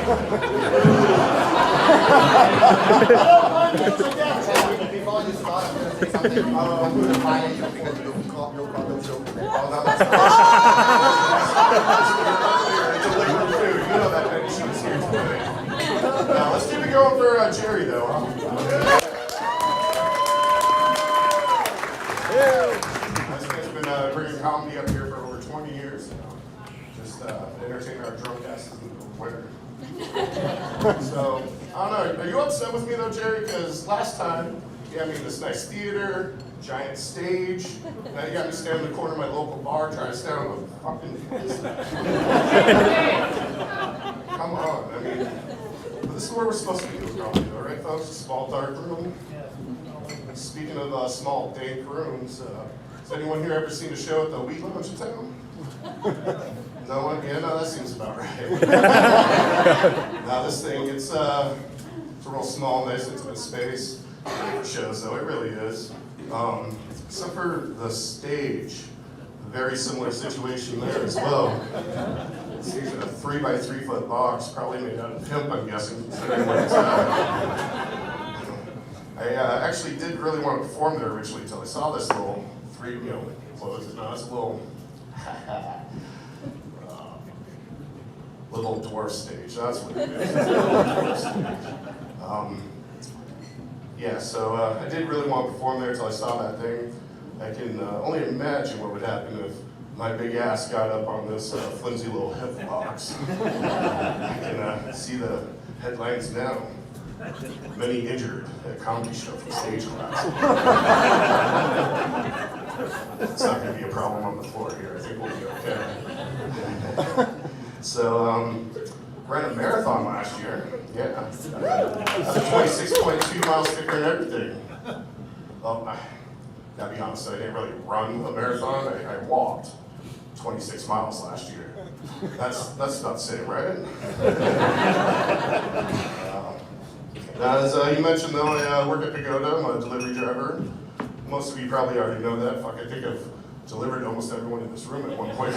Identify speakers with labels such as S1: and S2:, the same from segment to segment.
S1: Let's keep it going for Jerry, though. This man's been bringing comedy up here for over 20 years now. Just entertain our drunk asses in the winter. So, I don't know, are you upset with me though, Jerry? Because last time, you had me in this nice theater, giant stage, now you got me standing in the corner of my local bar trying to stand on the fucking Come on, I mean, this is where we're supposed to be with comedy though, right folks? A small dark room. Speaking of small dank rooms, has anyone here ever seen a show at the Wheat Lounge in town? No one? Yeah, no, that seems about right. Now this thing, it's a real small, nice, intimate space for shows, though. It really is. Except for the stage. A very similar situation there as well. It's usually a 3x3 foot box, probably made out of hemp, I'm guessing, considering what it's at. I actually did really want to perform there originally until I saw this little what was it? No, it's a little little dwarf stage. That's what it is. It's a little dwarf stage. Yeah, so I did really want to perform there until I saw that thing. I can only imagine what would happen if my big ass got up on this flimsy little hip box. I can see the headlines now. Many injured at a comedy show from stage collapse. It's not going to be a problem on the floor here. I think we'll be okay. So, ran a marathon last year. Yeah. That's a 26.2 miles thicker and everything. Well, I gotta be honest, I didn't really run a marathon. I walked 26 miles last year. That's about the same, right? Now, as you mentioned, though, I work at Pagoda. I'm a delivery driver. Most of you probably already know that. Fuck, I think I've delivered to almost everyone in this room at one point.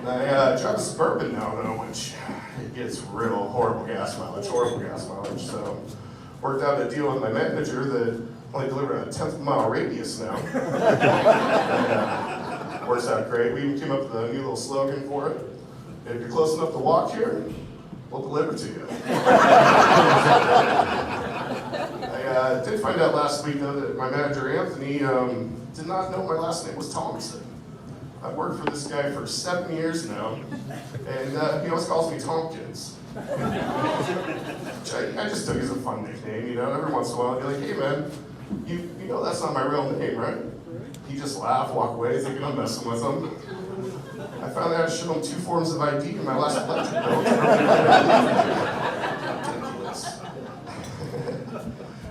S1: I drive a Suburban now, though, which it gets real horrible gas mileage. So, worked out a deal with my manager that only delivered a 10th mile radius now. Works out great. We even came up with a new little slogan for it. If you're close enough to walk here, we'll deliver to you. I did find out last week, though, that my manager, Anthony, did not know my last name was Thompson. I've worked for this guy for 7 years now, and he always calls me Tompkins. Which I just took as a fun nickname, you know. Every once in a while, I'd be like, hey, man, you know that's not my real name, right? He'd just laugh, walk away, thinking I'm messing with him. I finally had to show him 2 forms of ID in my last electric bill. Ridiculous.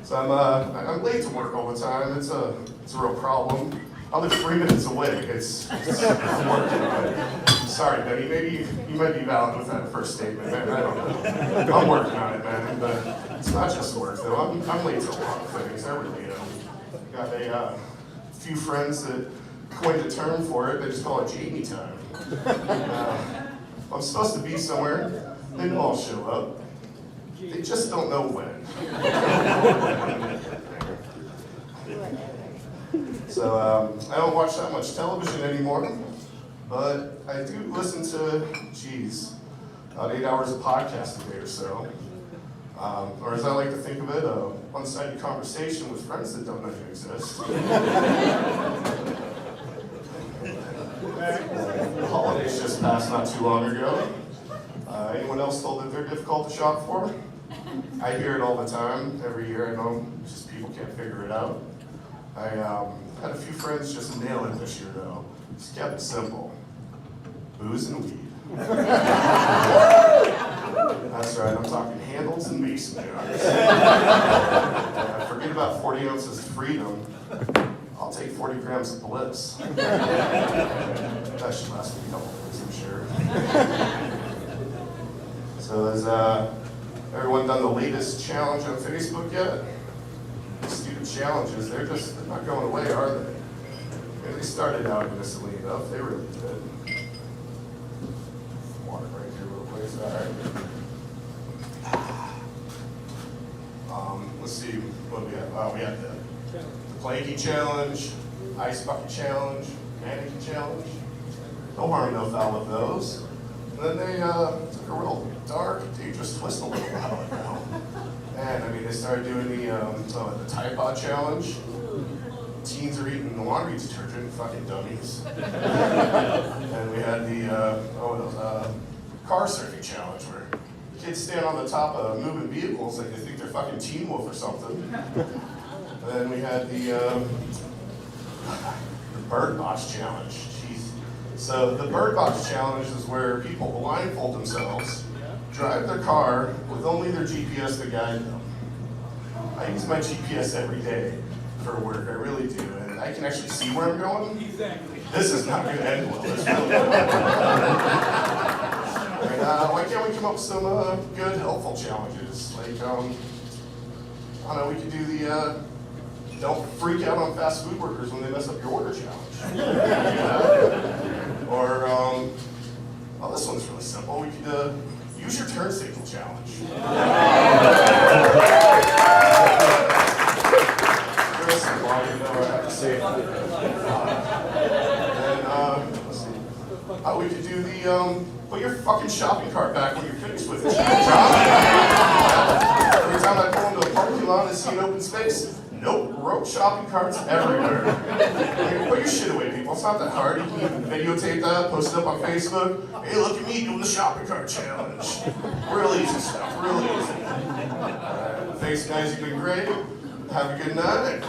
S1: So I'm late to work all the time. It's a real problem. I live 3 minutes away. I'm working on it. Sorry, Benny. Maybe you might be valid with that first statement, man. I don't know. I'm working on it, man. But it's not just work, though. I'm late to a lot of things. I really am. Got a few friends that coined a term for it. They just call it Jamie time. I'm supposed to be somewhere. They all show up. They just don't know when. So I don't watch that much television anymore, but I do listen to, about 8 hours of podcast a day or so. Or as I like to think of it, a one-sided conversation with friends that don't know you exist. The holidays just passed not too long ago. Anyone else told that they're difficult to shop for? I hear it all the time, every year. I know just people can't figure it out. I had a few friends just nail it this year, though. Just kept it simple. Booze and weed. That's right, I'm talking handles and mason jars. Forget about 40 ounces of freedom. I'll take 40 grams of bliss. That should last me a couple days, I'm sure. So has everyone done the latest challenge on Facebook yet? Stupid challenges, they're not going away, are they? I mean, they started out innocently enough, they really did. Water see what we had. We had the planky challenge, ice bucket challenge, mannequin challenge. No harm, no foul with those. And then they took a real dark, dangerous twist a little while ago. And I mean, they started doing the Tide Pod challenge. Teens are eating laundry detergent, fucking dummies. And we had the car surfing challenge where kids stand on the top of moving vehicles like they think they're fucking Teen Wolf or something. And then we had the Bird Box challenge. Jeez. So the Bird Box challenge is where people blindfold themselves, drive their car with only their GPS to guide them. I use my GPS every day for work, I really do, and I can actually see where I'm going.
S2: Exactly.
S1: This is not going to end well. This really and, why can't we come up with some good, helpful challenges? Like, I don't know, we could do the don't freak out on fast food workers when they mess up your order challenge. Or, well, this one's really simple. We could use your turn signal challenge. Real simple, I didn't know I have to say it. And, let's see. We could do the put your fucking shopping cart back when you're finished with it challenge. Every time I pull into a parking lot and see an open space, nope, rope shopping carts everywhere. I mean, put your shit away, people. It's not that hard. You can even videotape that, post it up on Facebook. Hey, look at me doing the shopping cart challenge. Real easy stuff, real easy. Thanks, guys. You've been great. Have a good night.